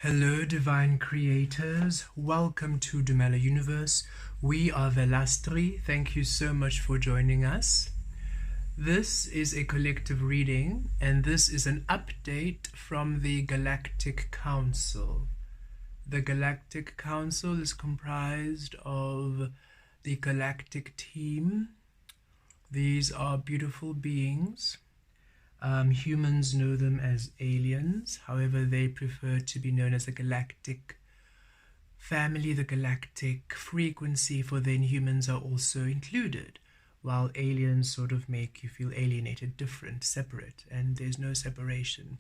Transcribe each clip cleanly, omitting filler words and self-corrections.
Hello, divine creators. Welcome to Dumela Universe. We are Velastri. Thank you so much for joining us. This is a collective reading, and this is an update from the Galactic Council. The Galactic Council is comprised of the Galactic team. These are beautiful beings. Humans know them as aliens. However, they prefer to be known as the Galactic family, the Galactic frequency, for then humans are also included, while aliens sort of make you feel alienated, different, separate, and there's no separation.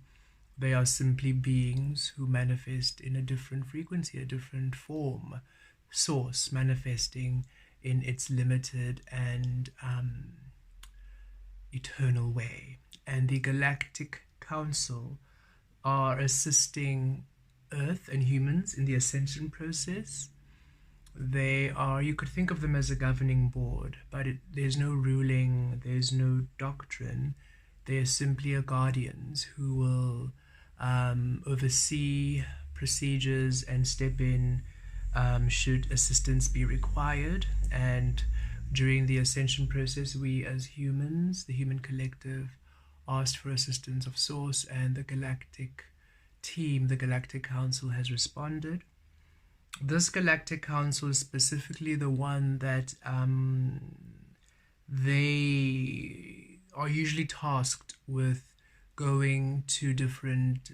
They are simply beings who manifest in a different frequency, a different form, source manifesting in its limited and eternal way. And the Galactic Council are assisting Earth and humans in the ascension process. They are, you could think of them as a governing board, but there's no ruling, there's no doctrine. They're simply a guardians who will oversee procedures and step in should assistance be required. And during the ascension process, we as humans, the human collective, asked for assistance of Source, and the Galactic team, the Galactic Council, has responded. This Galactic Council is specifically the one that they are usually tasked with going to different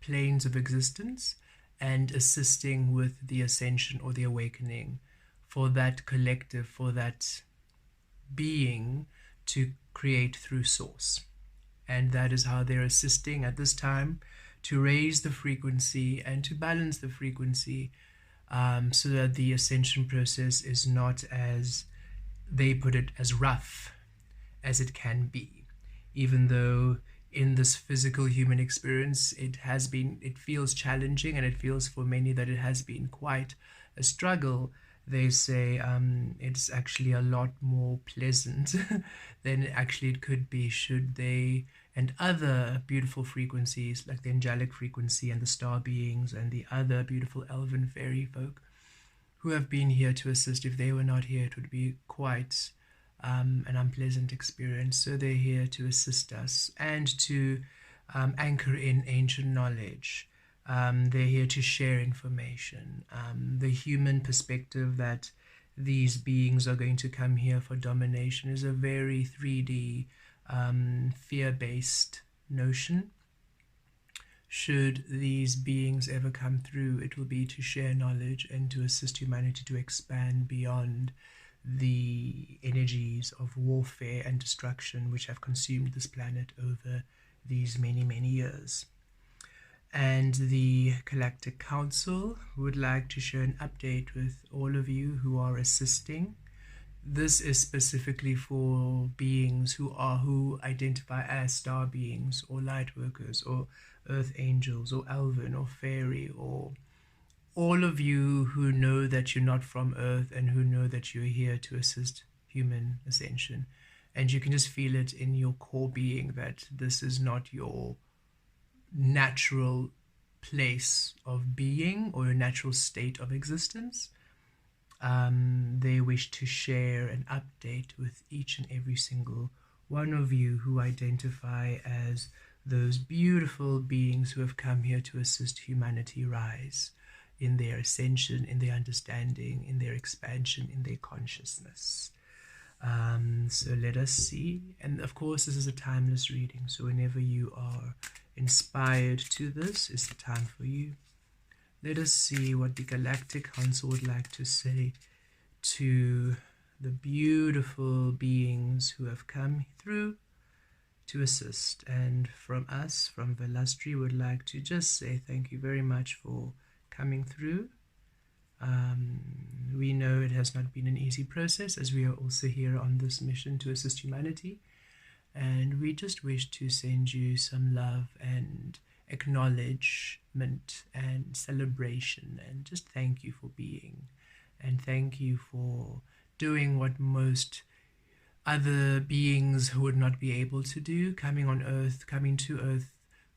planes of existence and assisting with the ascension or the awakening for that collective, for that being to create through Source. And that is how they're assisting at this time to raise the frequency and to balance the frequency so that the ascension process is not, as they put it, as rough as it can be. Even though in this physical human experience it feels challenging, and it feels for many that it has been quite a struggle, they say it's actually a lot more pleasant than actually it could be should they and other beautiful frequencies like the angelic frequency and the star beings and the other beautiful elven fairy folk who have been here to assist. If they were not here, it would be quite an unpleasant experience. So they're here to assist us and to anchor in ancient knowledge. They're here to share information. The human perspective that these beings are going to come here for domination is a very 3D, fear-based notion. Should these beings ever come through, it will be to share knowledge and to assist humanity to expand beyond the energies of warfare and destruction which have consumed this planet over these many, many years. And the Galactic Council would like to share an update with all of you who are assisting. This is specifically for beings who identify as star beings or light workers or earth angels or elven or fairy, or all of you who know that you're not from Earth and who know that you're here to assist human ascension. And you can just feel it in your core being that this is not your natural place of being or a natural state of existence. They wish to share an update with each and every single one of you who identify as those beautiful beings who have come here to assist humanity rise in their ascension, in their understanding, in their expansion, in their consciousness. So let us see. And of course, this is a timeless reading. So whenever you are inspired to this, is the time for you. Let us see what the Galactic Council would like to say to the beautiful beings who have come through to assist. And from us, from Velastri, would like to just say thank you very much for coming through. We know it has not been an easy process, as we are also here on this mission to assist humanity, and we just wish to send you some love and acknowledgement and celebration, and just thank you for being, and thank you for doing what most other beings would not be able to do, coming to Earth,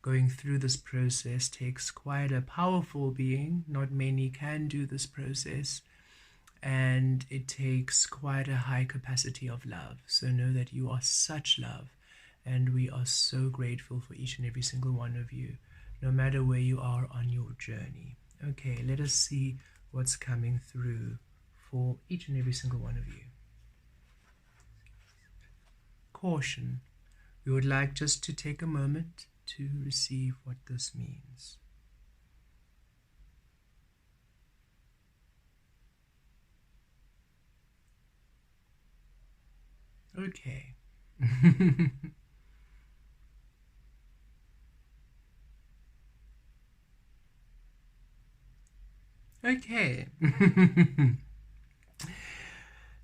going through this process takes quite a powerful being. Not many can do this process, and it takes quite a high capacity of love. So know that you are such love, and we are so grateful for each and every single one of you, no matter where you are on your journey. Okay, let us see what's coming through for each and every single one of you. Caution. We would like just to take a moment to receive what this means. Okay. Okay.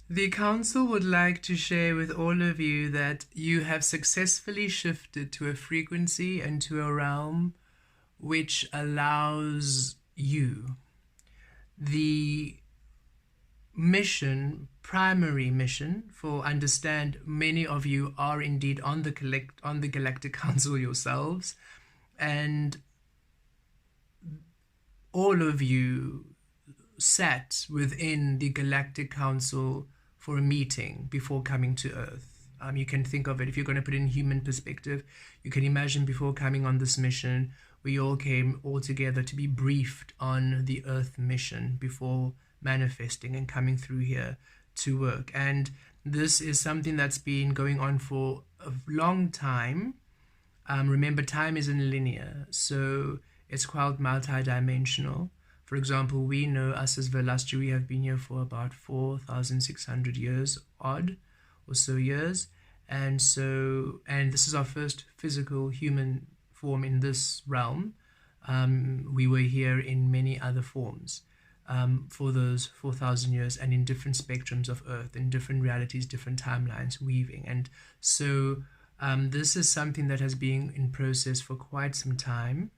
The council would like to share with all of you that you have successfully shifted to a frequency and to a realm which allows you the mission, primary mission, for understand many of you are indeed on the Galactic Council yourselves, and all of you sat within the Galactic Council for a meeting before coming to Earth. You can think of it, if you're going to put it in human perspective, you can imagine before coming on this mission, we all came all together to be briefed on the Earth mission before manifesting and coming through here to work. And this is something that's been going on for a long time. Remember, time isn't linear, so it's quite multi-dimensional. For example, we know us as Velastri, we have been here for about 4,600 years odd or so years, and this is our first physical human form in this realm. We were here in many other forms for those 4,000 years, and in different spectrums of Earth, in different realities, different timelines, weaving. And so this is something that has been in process for quite some time.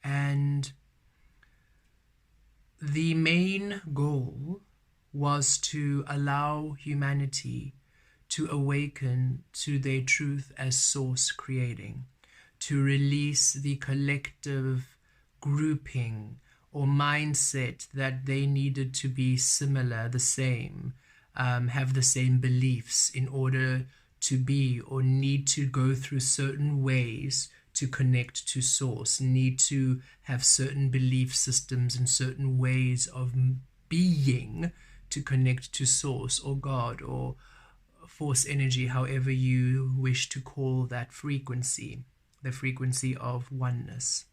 And the main goal was to allow humanity to awaken to their truth as source creating, to release the collective grouping or mindset that they needed to be similar, the same, have the same beliefs in order to be, or need to go through certain ways to connect to source, need to have certain belief systems and certain ways of being to connect to source or God or force energy, however you wish to call that frequency, the frequency of oneness.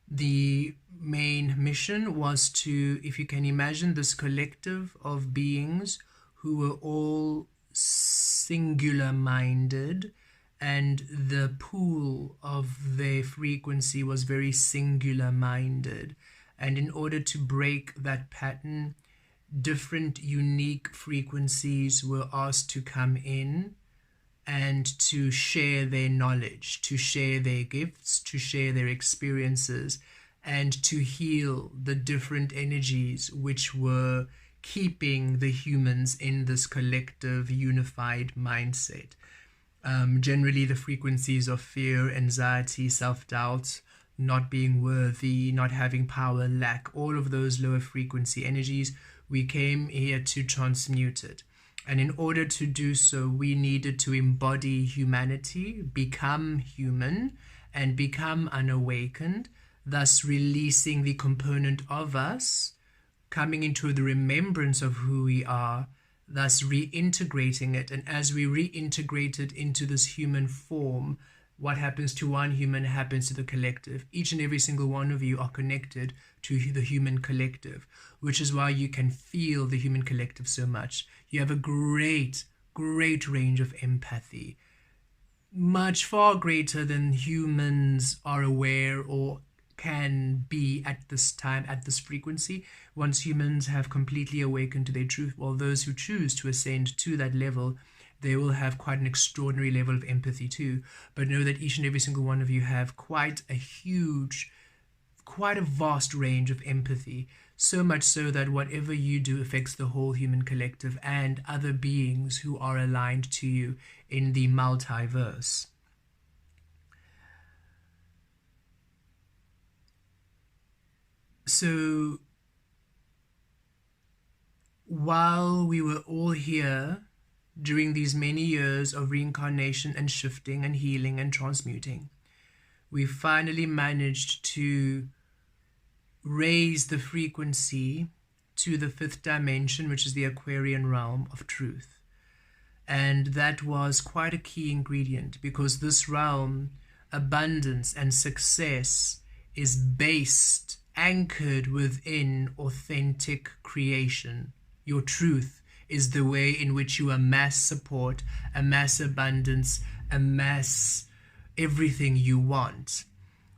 The main mission was to, if you can imagine this collective of beings who were all singular minded, and the pool of their frequency was very singular minded, and in order to break that pattern, different unique frequencies were asked to come in and to share their knowledge, to share their gifts, to share their experiences, and to heal the different energies which were keeping the humans in this collective unified mindset. Generally the frequencies of fear, anxiety, self-doubt, not being worthy, not having power, lack, all of those lower frequency energies, we came here to transmute it. And in order to do so, we needed to embody humanity, become human, and become unawakened, thus releasing the component of us, coming into the remembrance of who we are, thus reintegrating it. And as we reintegrate it into this human form, what happens to one human happens to the collective. Each and every single one of you are connected to the human collective, which is why you can feel the human collective so much. You have a great range of empathy, much far greater than humans are aware or can be at this time, at this frequency. Once humans have completely awakened to their truth, well, those who choose to ascend to that level, they will have quite an extraordinary level of empathy too. But know that each and every single one of you have quite a vast range of empathy. so much so that whatever you do affects the whole human collective and other beings who are aligned to you in the multiverse. So while we were all here during these many years of reincarnation and shifting and healing and transmuting, we finally managed to raise the frequency to the 5th dimension, which is the Aquarian realm of truth. And that was quite a key ingredient, because this realm, abundance and success, is based, anchored within authentic creation. Your truth is the way in which you amass support, amass abundance, amass everything you want,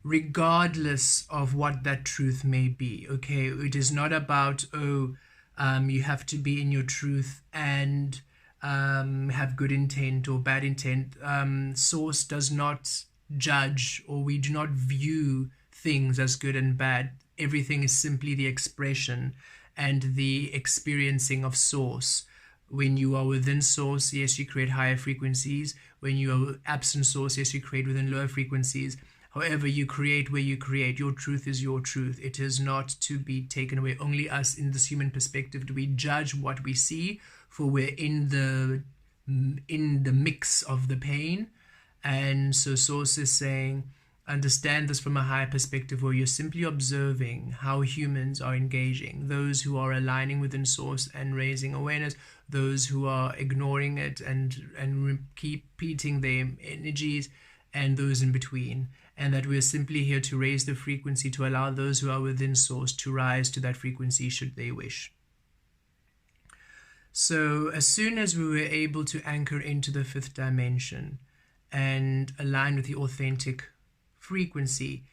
regardless of what that truth may be. Okay, it is not about, you have to be in your truth and have good intent or bad intent. Source does not judge, or we do not view things as good and bad. Everything is simply the expression and the experiencing of source. When you are within source, yes, you create higher frequencies. When you are absent source, yes, you create within lower frequencies. However, you create where you create. Your truth is your truth. It is not to be taken away. Only us in this human perspective do we judge what we see, for we're in the mix of the pain. And so source is saying, understand this from a higher perspective, where you're simply observing how humans are engaging, those who are aligning within source and raising awareness, those who are ignoring it and keep repeating their energies, and those in between. And that we're simply here to raise the frequency to allow those who are within source to rise to that frequency should they wish. So as soon as we were able to anchor into the 5th dimension and align with the authentic frequency,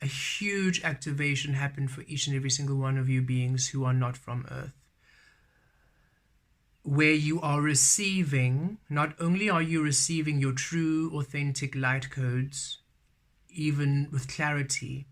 a huge activation happened for each and every single one of you beings who are not from Earth, where you are receiving, not only are you receiving your true authentic light codes, even with clarity,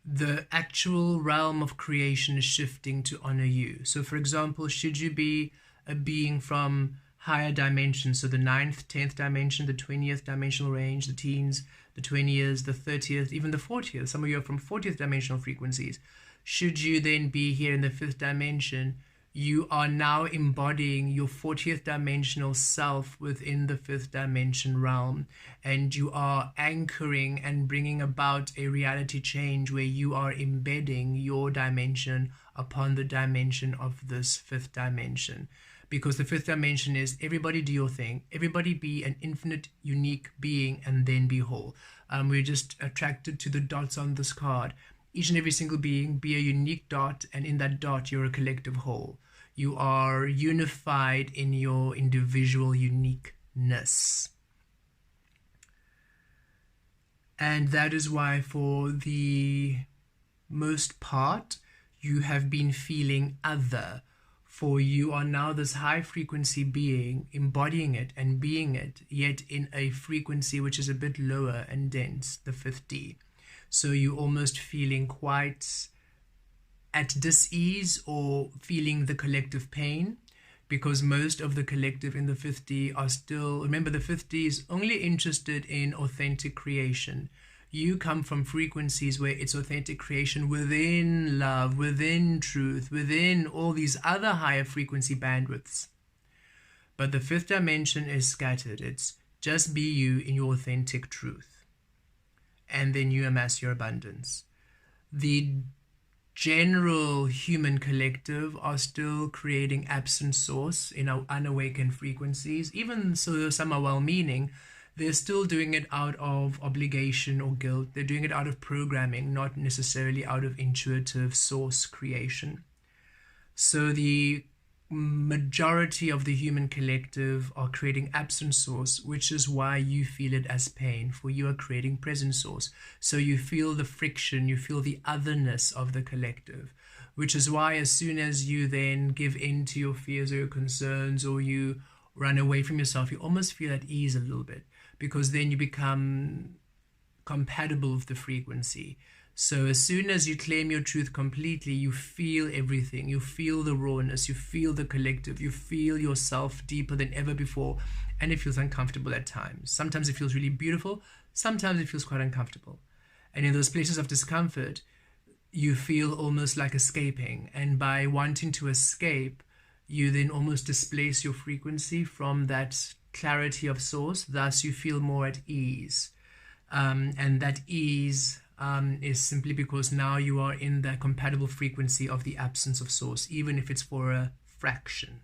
the actual realm of creation is shifting to honor you. So for example, should you be a being from higher dimensions, so the 9th, 10th dimension, the 20th dimensional range, the teens, the 20th, the 30th, even the 40th, some of you are from 40th dimensional frequencies, should you then be here in the 5th dimension, you are now embodying your 40th dimensional self within the 5th dimension realm, and you are anchoring and bringing about a reality change where you are embedding your dimension upon the dimension of this 5th dimension. Because the 5th dimension is everybody do your thing, everybody be an infinite, unique being, and then be whole. We're just attracted to the dots on this card. Each and every single being, be a unique dot, and in that dot, you're a collective whole. You are unified in your individual uniqueness. And that is why, for the most part, you have been feeling other. For you are now this high frequency being, embodying it and being it, yet in a frequency which is a bit lower and dense, the 5th D. So you're almost feeling quite at dis-ease, or feeling the collective pain, because most of the collective in the 5th D are still, remember the 5th D is only interested in authentic creation. You come from frequencies where it's authentic creation within love, within truth, within all these other higher frequency bandwidths. But the 5th dimension is scattered. It's just be you in your authentic truth. And then you amass your abundance. The general human collective are still creating absent source in our unawakened frequencies. Even so, some are well-meaning, they're still doing it out of obligation or guilt. They're doing it out of programming, not necessarily out of intuitive source creation. So the majority of the human collective are creating absent source, which is why you feel it as pain, for you are creating present source. So you feel the friction, you feel the otherness of the collective, which is why as soon as you then give in to your fears or your concerns, or you run away from yourself, you almost feel at ease a little bit, because then you become compatible with the frequency. So as soon as you claim your truth completely, you feel everything. You feel the rawness, you feel the collective, you feel yourself deeper than ever before, and it feels uncomfortable at times. Sometimes it feels really beautiful, sometimes it feels quite uncomfortable. And in those places of discomfort, you feel almost like escaping. And by wanting to escape, you then almost displace your frequency from that clarity of source. Thus, you feel more at ease. And that ease is simply because now you are in the compatible frequency of the absence of source, even if it's for a fraction.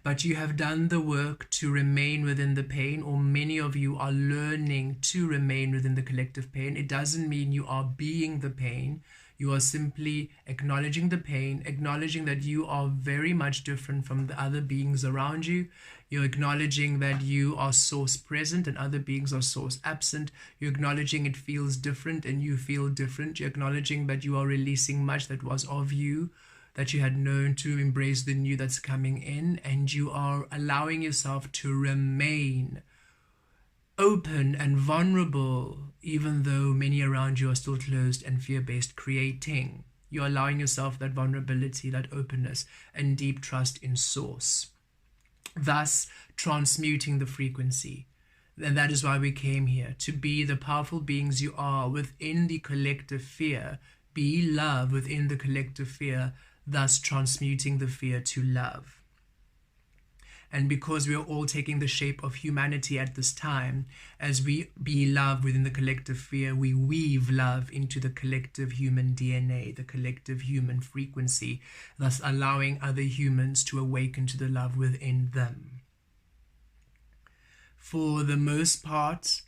But you have done the work to remain within the pain, or many of you are learning to remain within the collective pain. It doesn't mean you are being the pain. You are simply acknowledging the pain, acknowledging that you are very much different from the other beings around you. You're acknowledging that you are source present and other beings are source absent. You're acknowledging it feels different and you feel different. You're acknowledging that you are releasing much that was of you, that you had known, to embrace the new that's coming in, and you are allowing yourself to remain open and vulnerable, even though many around you are still closed and fear-based, creating. You're allowing yourself that vulnerability, that openness, and deep trust in source, thus transmuting the frequency. And that is why we came here, to be the powerful beings you are within the collective fear. Be love within the collective fear, thus transmuting the fear to love. And because we are all taking the shape of humanity at this time, as we be love within the collective fear, we weave love into the collective human DNA, the collective human frequency, thus allowing other humans to awaken to the love within them. For the most part,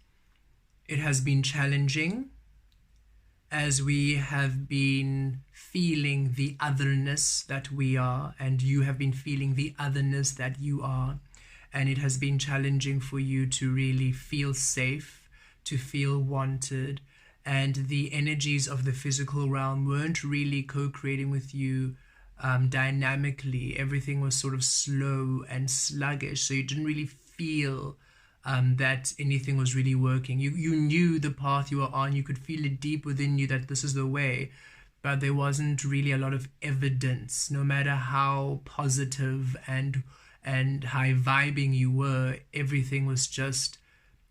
it has been challenging, as we have been feeling the otherness that we are, and you have been feeling the otherness that you are, and it has been challenging for you to really feel safe, to feel wanted, and the energies of the physical realm weren't really co-creating with you dynamically. Everything was sort of slow and sluggish, so you didn't really feel that anything was really working. You knew the path you were on, you could feel it deep within you that this is the way, but there wasn't really a lot of evidence. No matter how positive and high vibing you were, everything was just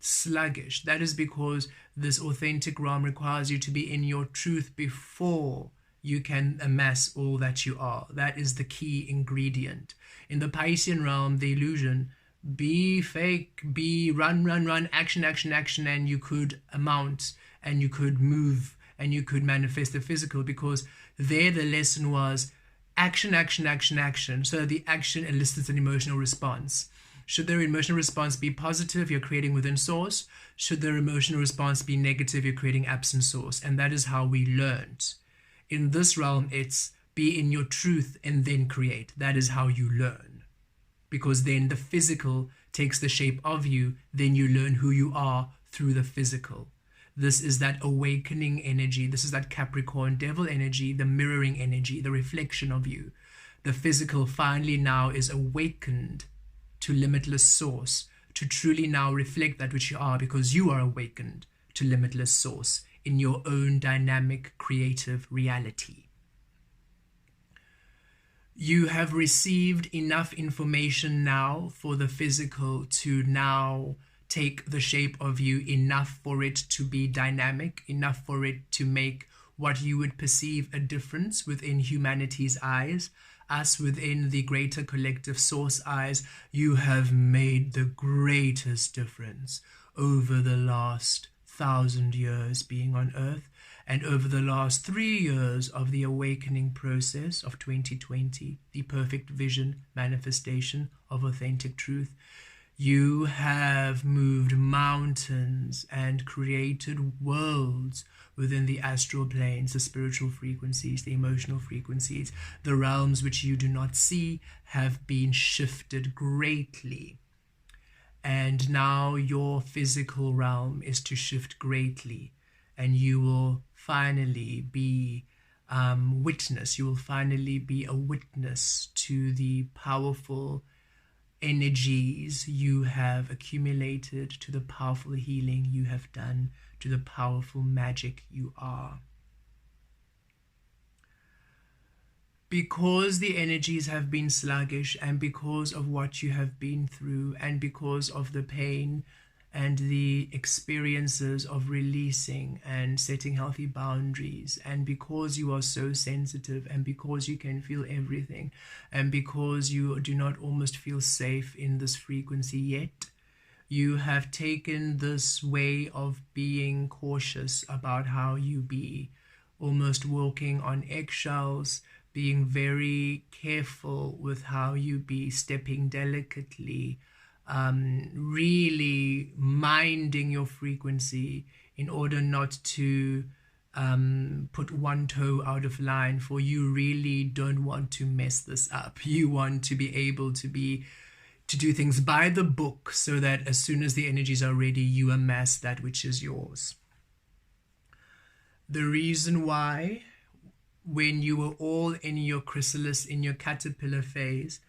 sluggish. That is because this authentic realm requires you to be in your truth before you can amass all that you are. That is the key ingredient. In the Piscean realm, the illusion, be fake, be run, action, and you could amount and you could move and you could manifest the physical, because there the lesson was action. So the action elicits an emotional response. Should their emotional response be positive, you're creating within source. Should their emotional response be negative, you're creating absent source. And that is how we learned. In this realm, it's be in your truth and then create. That is how you learn. Because then the physical takes the shape of you, then you learn who you are through the physical. This is that awakening energy. This is that Capricorn devil energy, the mirroring energy, the reflection of you. The physical finally now is awakened to limitless source, to truly now reflect that which you are, because you are awakened to limitless source in your own dynamic, creative reality. You have received enough information now for the physical to now take the shape of you, enough for it to be dynamic, enough for it to make what you would perceive a difference within humanity's eyes, us within the greater collective source eyes. You have made the greatest difference over the last 1,000 years being on earth, and over the last 3 years of the awakening process of 2020, the perfect vision manifestation of authentic truth. You have moved mountains and created worlds within the astral planes, the spiritual frequencies, the emotional frequencies. The realms which you do not see have been shifted greatly. And now your physical realm is to shift greatly, and you will finally be witness. You will finally be a witness to the powerful energies you have accumulated, to the powerful healing you have done, to the powerful magic you are. Because the energies have been sluggish, and because of what you have been through, and because of the pain and the experiences of releasing and setting healthy boundaries, and because you are so sensitive, and because you can feel everything, and because you do not almost feel safe in this frequency yet, you have taken this way of being cautious about how you be, almost walking on eggshells, being very careful with how you be, stepping delicately, really minding your frequency in order not to put one toe out of line, for you really don't want to mess this up. You want to be able to do things by the book, so that as soon as the energies are ready, you amass that which is yours. The reason why, when you were all in your chrysalis, in your caterpillar phase,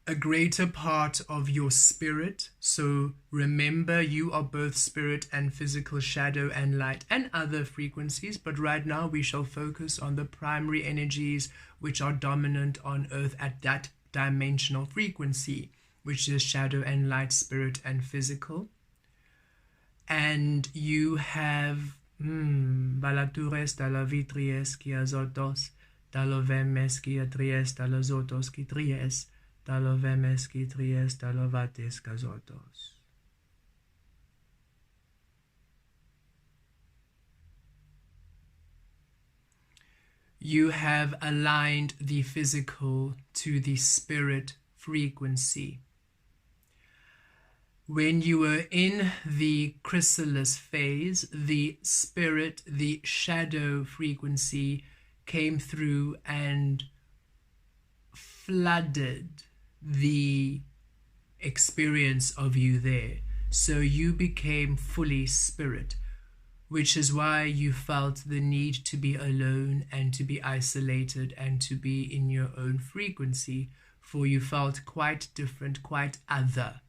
a greater part of your spirit, so remember you are both spirit and physical, shadow and light and other frequencies, but right now we shall focus on the primary energies which are dominant on earth at that dimensional frequency, which is shadow and light, spirit and physical. And you have balatures dalla vitries qui azotos, dallo vemes qui atries, dallo zotos qui tries, dallo vemes qui tries, dallo vates cazotos. You have aligned the physical to the spirit frequency. When you were in the chrysalis phase, the spirit, the shadow frequency came through and flooded the experience of you there. So you became fully spirit, which is why you felt the need to be alone and to be isolated and to be in your own frequency, for you felt quite different, quite other.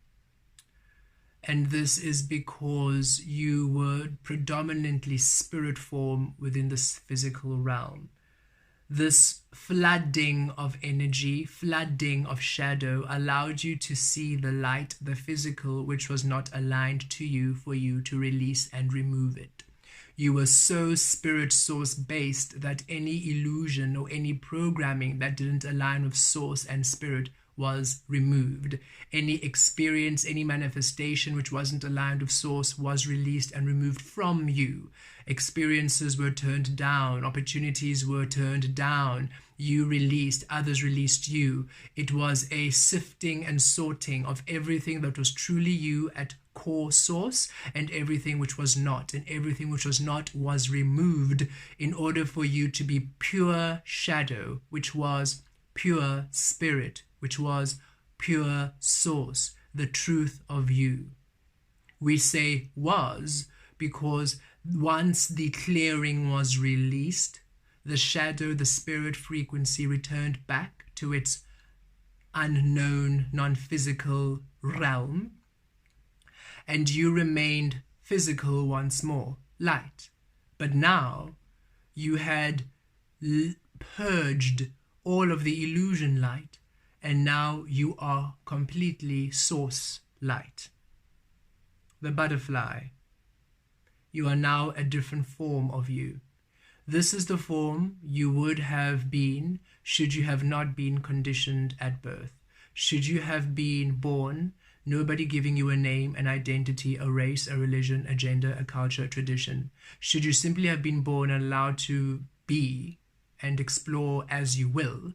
And this is because you were predominantly spirit form within this physical realm. This flooding of energy, flooding of shadow, allowed you to see the light, the physical, which was not aligned to you, for you to release and remove it. You were so spirit source based that any illusion or any programming that didn't align with source and spirit was removed. Any experience, any manifestation which wasn't aligned with source was released and removed from you. Experiences were turned down, opportunities were turned down, you released, others released you. It was a sifting and sorting of everything that was truly you at core source, and everything which was not, and everything which was not was removed in order for you to be pure shadow, which was pure spirit, which was pure source, the truth of you. We say was because once the clearing was released, the shadow, the spirit frequency returned back to its unknown, non-physical realm, and you remained physical once more, light. But now you had purged all of the illusion light, and now you are completely source light. The butterfly. You are now a different form of you. This is the form you would have been should you have not been conditioned at birth. Should you have been born, nobody giving you a name, an identity, a race, a religion, a gender, a culture, a tradition. Should you simply have been born and allowed to be and explore as you will,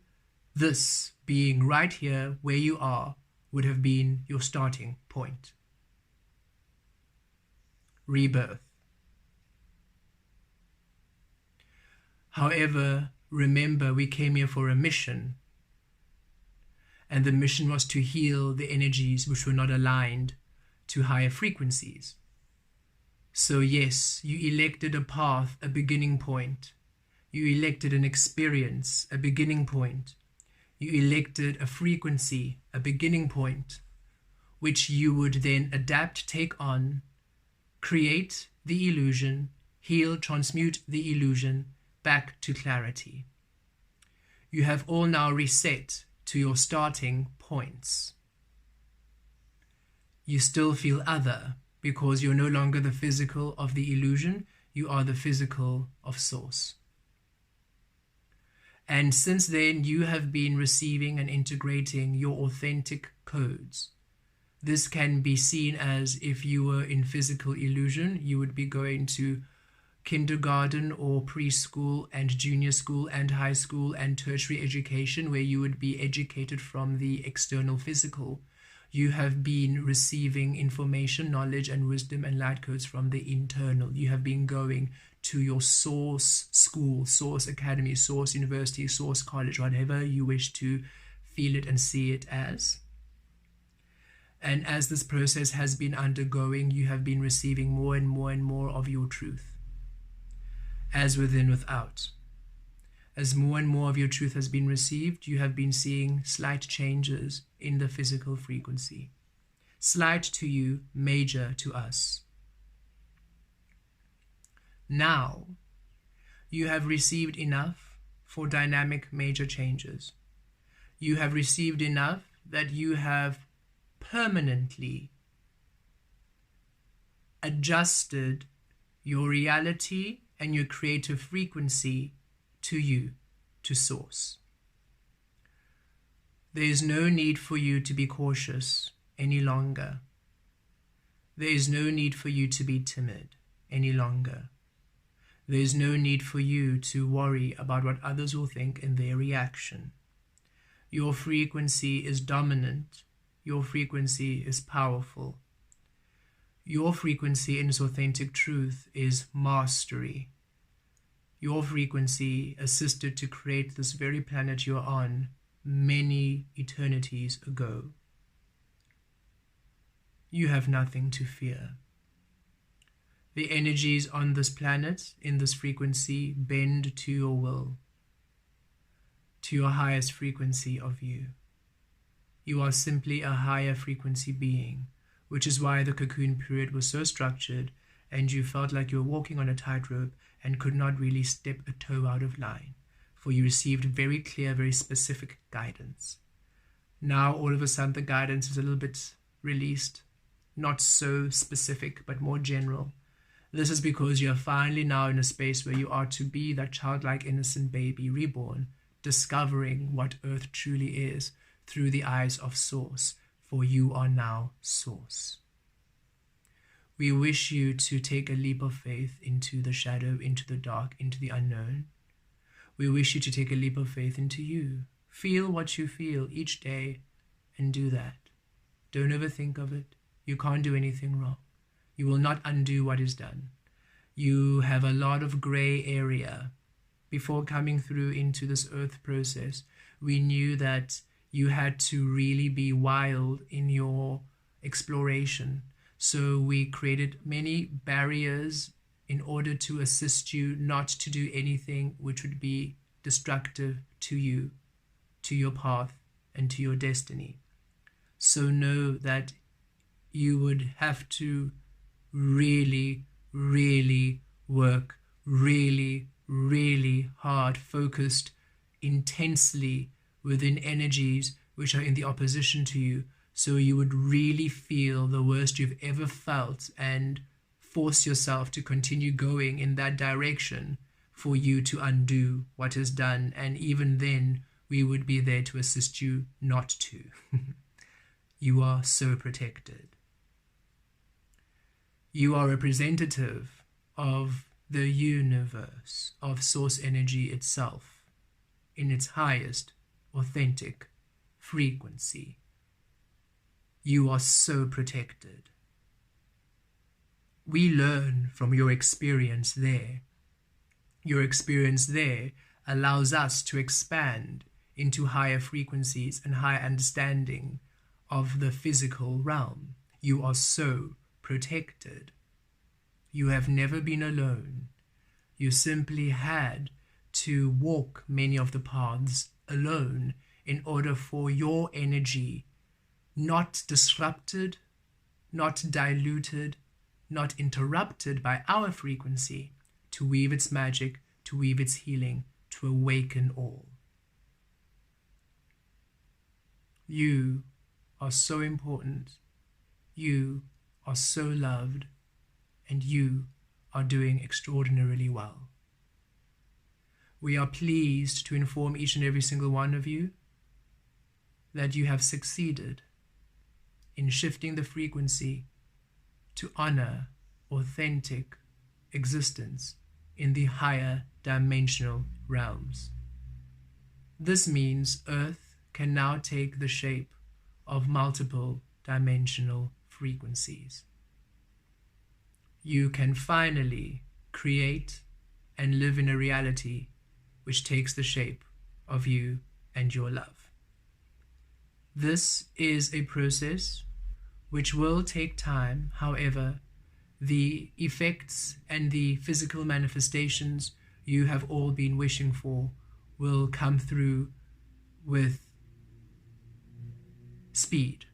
this being right here where you are would have been your starting point. Rebirth. However, remember, we came here for a mission, and the mission was to heal the energies which were not aligned to higher frequencies. So yes, you elected a path, a beginning point. You elected an experience, a beginning point. You elected a frequency, a beginning point, which you would then adapt, take on, create the illusion, heal, transmute the illusion back to clarity. You have all now reset to your starting points. You still feel other because you're no longer the physical of the illusion, you are the physical of source. And since then, you have been receiving and integrating your authentic codes. This can be seen as if you were in physical illusion, you would be going to kindergarten or preschool and junior school and high school and tertiary education, where you would be educated from the external physical. You have been receiving information, knowledge, and wisdom and light codes from the internal. You have been going to your source school, source academy, source university, source college, whatever you wish to feel it and see it as. And as this process has been undergoing, you have been receiving more and more and more of your truth, as within, without. As more and more of your truth has been received, you have been seeing slight changes in the physical frequency. Slight to you, major to us. Now, you have received enough for dynamic major changes. You have received enough that you have permanently adjusted your reality and your creative frequency to you, to source. There is no need for you to be cautious any longer. There is no need for you to be timid any longer. There is no need for you to worry about what others will think and their reaction. Your frequency is dominant. Your frequency is powerful. Your frequency in its authentic truth is mastery. Your frequency assisted to create this very planet you're on many eternities ago. You have nothing to fear. The energies on this planet, in this frequency, bend to your will, to your highest frequency of you. You are simply a higher frequency being, which is why the cocoon period was so structured and you felt like you were walking on a tightrope and could not really step a toe out of line, for you received very clear, very specific guidance. Now, all of a sudden, the guidance is a little bit released, not so specific, but more general. This is because you are finally now in a space where you are to be that childlike, innocent baby reborn, discovering what Earth truly is through the eyes of Source, for you are now Source. We wish you to take a leap of faith into the shadow, into the dark, into the unknown. We wish you to take a leap of faith into you. Feel what you feel each day and do that. Don't overthink of it. You can't do anything wrong. You will not undo what is done. You have a lot of gray area. Before coming through into this earth process, we knew that you had to really be wild in your exploration. So we created many barriers in order to assist you not to do anything which would be destructive to you, to your path, and to your destiny. So know that you would have to really, really work really, really hard, focused intensely within energies which are in the opposition to you, so you would really feel the worst you've ever felt and force yourself to continue going in that direction for you to undo what is done. And even then, we would be there to assist you not to. You are so protected. You are representative of the universe, of source energy itself, in its highest, authentic frequency. You are so protected. We learn from your experience there. Your experience there allows us to expand into higher frequencies and higher understanding of the physical realm. You are so protected. You have never been alone. You simply had to walk many of the paths alone in order for your energy not disrupted, not diluted, not interrupted by our frequency, to weave its magic, to weave its healing, to awaken all. You are so important, you are so loved, and you are doing extraordinarily well. We are pleased to inform each and every single one of you that you have succeeded in shifting the frequency to honor authentic existence in the higher dimensional realms. This means Earth can now take the shape of multiple dimensional frequencies. You can finally create and live in a reality which takes the shape of you and your love. This is a process which will take time. However, the effects and the physical manifestations you have all been wishing for will come through with speed.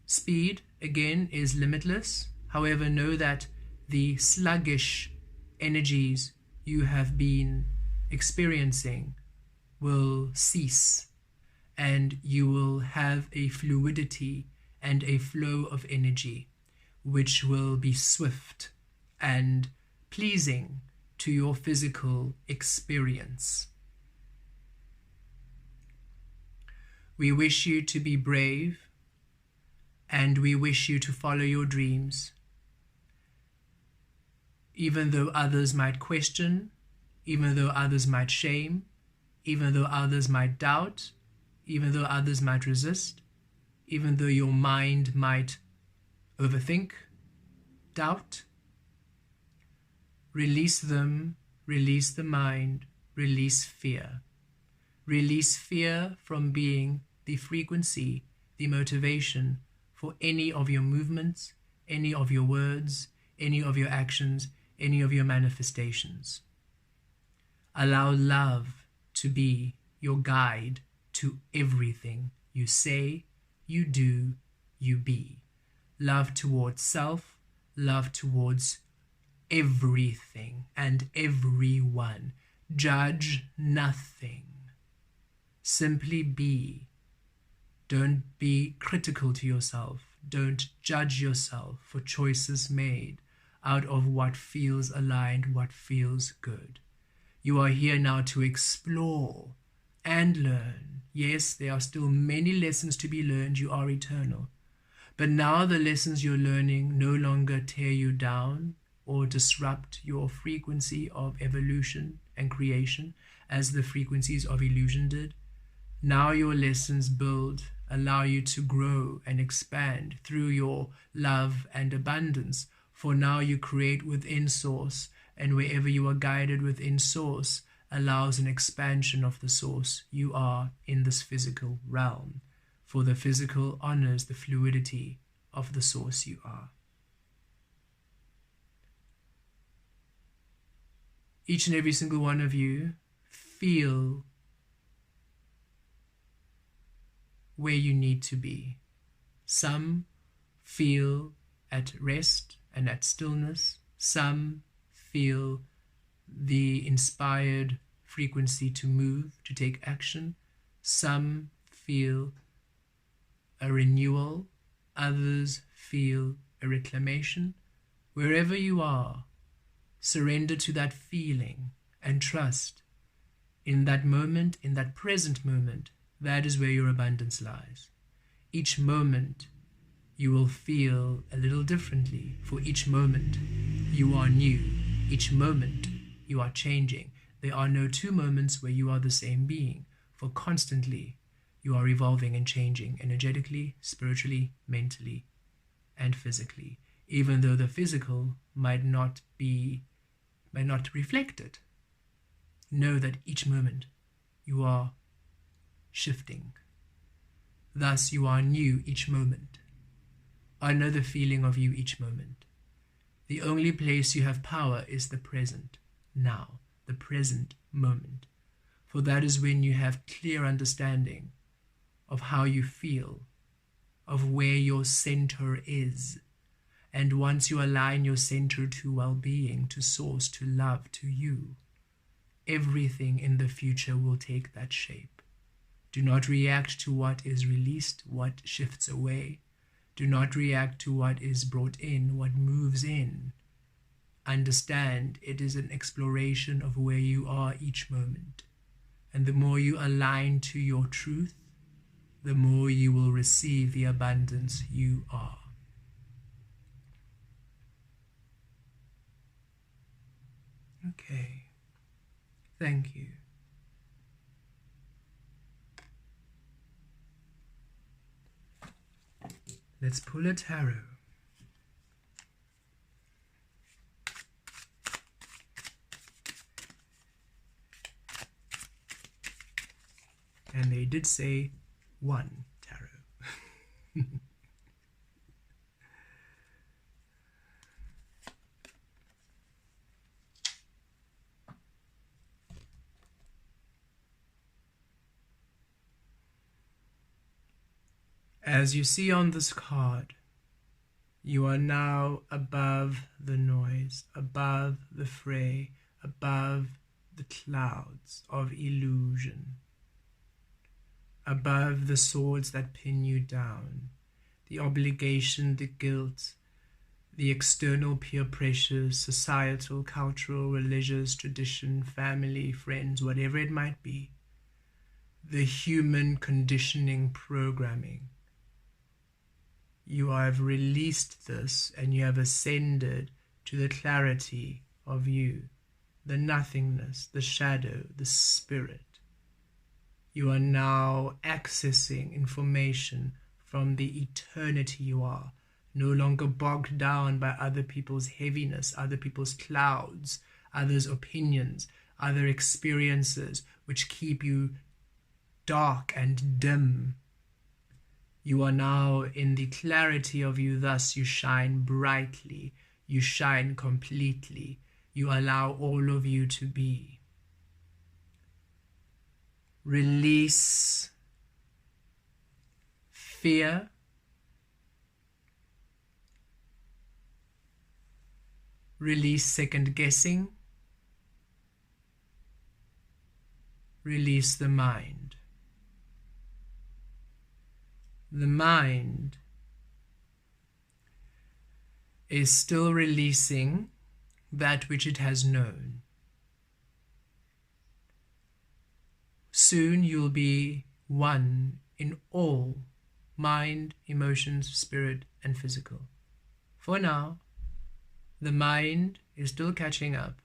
Speed, again, is limitless. However, know that the sluggish energies you have been experiencing will cease, and you will have a fluidity and a flow of energy which will be swift and pleasing to your physical experience. We wish you to be brave, and we wish you to follow your dreams. Even though others might question, even though others might shame, even though others might doubt, even though others might resist, even though your mind might overthink, doubt, release them, release the mind, release fear. Release fear from being the frequency, the motivation for any of your movements, any of your words, any of your actions, any of your manifestations. Allow love to be your guide to everything you say, you do, you be. Love towards self, love towards everything and everyone. Judge nothing. Simply be. Don't be critical to yourself. Don't judge yourself for choices made out of what feels aligned, what feels good. You are here now to explore and learn. Yes, there are still many lessons to be learned. You are eternal. But now the lessons you're learning no longer tear you down or disrupt your frequency of evolution and creation as the frequencies of illusion did. Now your lessons build, allow you to grow and expand through your love and abundance. For now you create within Source, and wherever you are guided within Source allows an expansion of the Source you are in this physical realm. For the physical honors the fluidity of the Source you are. Each and every single one of you feel where you need to be. Some feel at rest and at stillness. Some feel the inspired frequency to move, to take action. Some feel a renewal. Others feel a reclamation. Wherever you are, surrender to that feeling and trust in that moment, in that present moment. That is where your abundance lies. Each moment you will feel a little differently. For each moment you are new. Each moment you are changing. There are no two moments where you are the same being. For constantly you are evolving and changing energetically, spiritually, mentally, and physically. Even though the physical might not reflect it. Know that each moment you are shifting. Thus you are new each moment. Honor the feeling of you each moment. The only place you have power is the present, now, the present moment. For that is when you have clear understanding of how you feel, of where your center is. And once you align your center to well-being, to source, to love, to you, everything in the future will take that shape. Do not react to what is released, what shifts away. Do not react to what is brought in, what moves in. Understand it is an exploration of where you are each moment. And the more you align to your truth, the more you will receive the abundance you are. Okay, thank you. Let's pull a tarot. And they did say one tarot. As you see on this card, you are now above the noise, above the fray, above the clouds of illusion, above the swords that pin you down, the obligation, the guilt, the external peer pressures, societal, cultural, religious, tradition, family, friends, whatever it might be, the human conditioning programming. You have released this and you have ascended to the clarity of you, the nothingness, the shadow, the spirit. You are now accessing information from the eternity you are, no longer bogged down by other people's heaviness, other people's clouds, others' opinions, other experiences which keep you dark and dim. You are now in the clarity of you, thus you shine brightly, you shine completely, you allow all of you to be. Release fear, release second guessing, release the mind. The mind is still releasing that which it has known. Soon you'll be one in all mind, emotions, spirit, and physical. For now, the mind is still catching up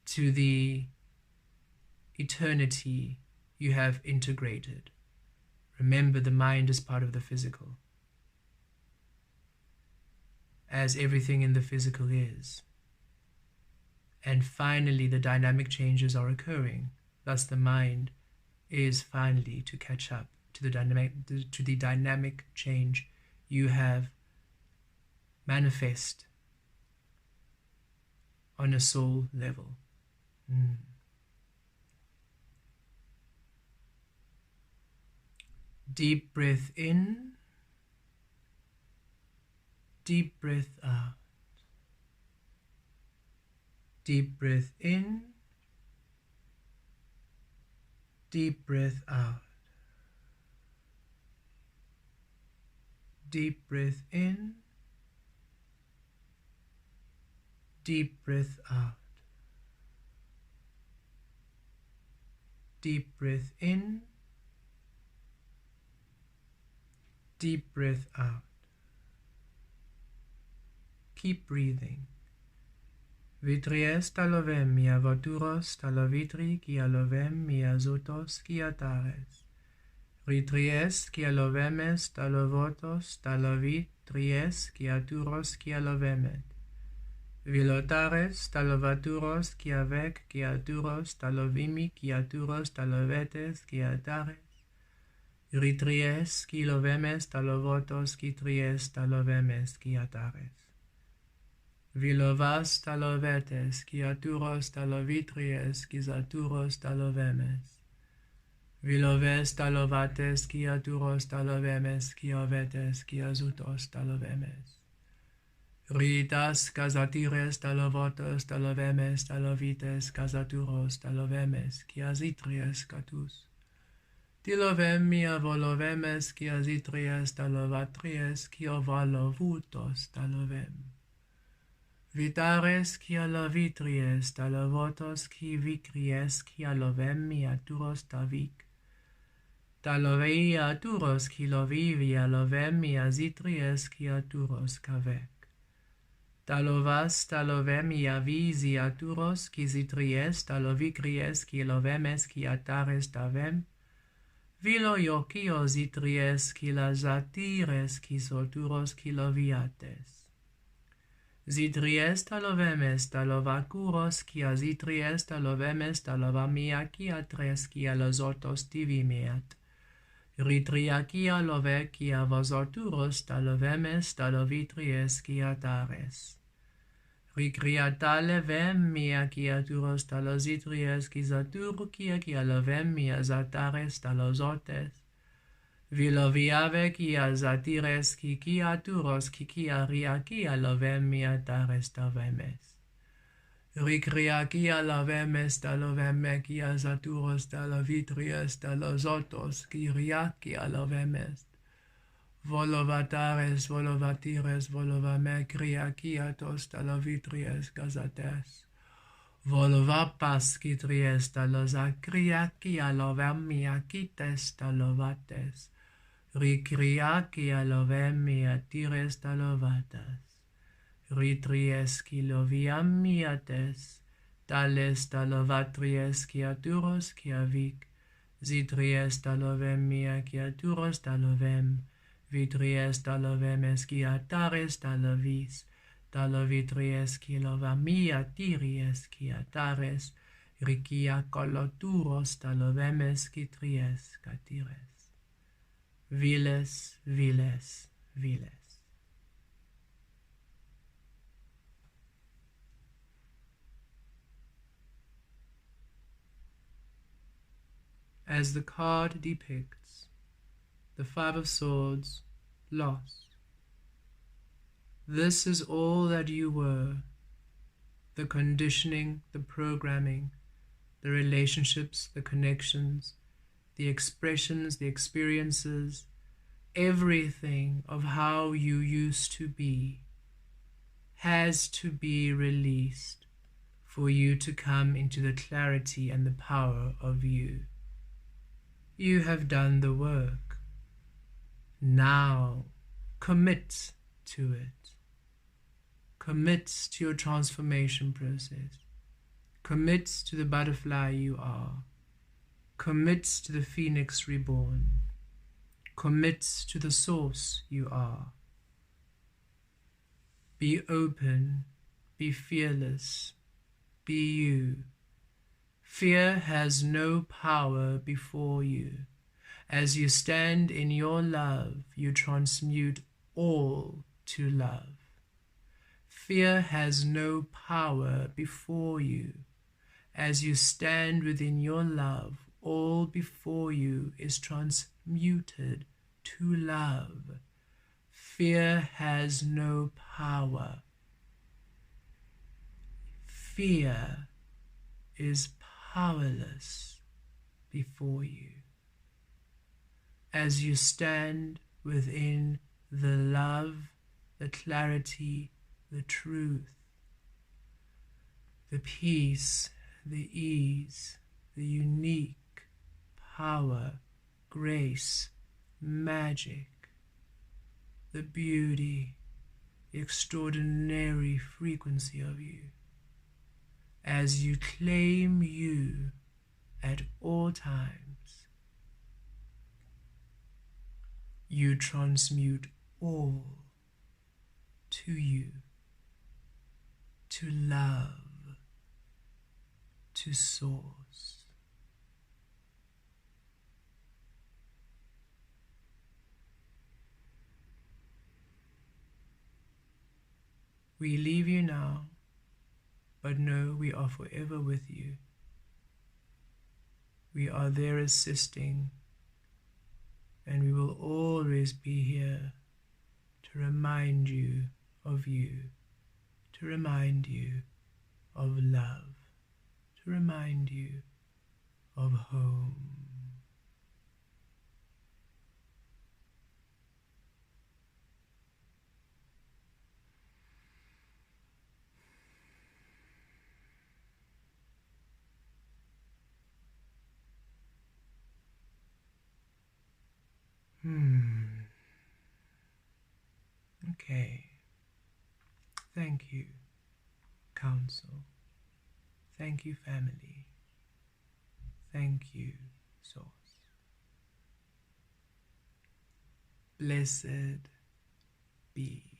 to the eternity you have integrated. Remember, the mind is part of the physical, as everything in the physical is. And finally, the dynamic changes are occurring. Thus, the mind is finally to catch up to the dynamic change you have manifest on a soul level. Deep breath in, deep breath out. Deep breath in, deep breath out. Deep breath in, deep breath out. Deep breath in, deep breath out. Keep breathing. Vitries talovem mia voturos talovitri kia lovem mia zotos kia tares. Ritries kia lovemes talovotos talovitries kia turos kia lovemet. Vilotares talovaturos kia vec kia turos talovimi kia turos talovetes kia tares. Ritries ki lovemes talovotos ki tries talovemes ki atares. Vilovas talovetes ki aturos talovitries ki zaturos talovemes. Viloves talovates ki aturos talovemes ki ovetes ki azutos talovemes. Ritas casatires talovotos talovemes talovites casaturos talovemes chiasitrias catus. Tilovem mia volovemes chiasitrias talovatries chiovalovutos talovem. Vitares kia lavitries talovotos qui vicries kia lovem mia turos tavic. Taloveia turos qui lovivia lovem mia zitries kia turos cavec. Talovas talovem ia visia turos qui zitries talovicries qui lovemes qui atares tavem. Vilo iocio zitries qui lazatires qui solturos qui loviates. Zitries talovemes talovacuros quia zitries talovemes talovamia quia tres quia losotos tivimeat. Ritria quia love quia vosoturos talovemes talovitries quia tares. Ricriatale vem mia quia turos talozitries quisatur quia lovem mia zatares talozotes. Viloviave quia zatires quia turos quia ria quia lovem mia tares tavemes. Ricria quia lovemes taloveme quia zaturos talovitries talozotos ria quia lovemes. Volovatares volovatires volovame cria quia tos talovitries gazates. Volovapas quitries talozacria quia lovem mia quites talovates. Ricria quia lovem mia tires talovatas. Ritries qui loviam miates, tales talovatries quia turos quia vic, zitries talovem mia quia turos talovem, vitries talovemes quia tares talovis, talovitries qui lovam mia tiries quia tares, ricia coloturos talovemes quitries catires. Viles, viles, viles. As the card depicts, the Five of Swords, lost. This is all that you were, the conditioning, the programming, the relationships, the connections, the expressions, the experiences, everything of how you used to be has to be released for you to come into the clarity and the power of you. You have done the work. Now commit to it. Commit to your transformation process. Commit to the butterfly you are. Commit to the phoenix reborn. Commit to the source you are. Be open, be fearless, be you. Fear has no power before you. As you stand in your love, you transmute all to love. Fear has no power before you. As you stand within your love, all before you is transmuted to love. Fear has no power. Fear is powerless before you. As you stand within the love, the clarity, the truth, the peace, the ease, the unique power, grace, magic, the beauty, the extraordinary frequency of you. As you claim you at all times, you transmute all to you, to love, to source. We leave you now, but know we are forever with you. We are there assisting, and we will always be here to remind you of you. to remind you of love, to remind you of home. Okay. Thank you, Council. Thank you, family. Thank you, Source. Blessed be.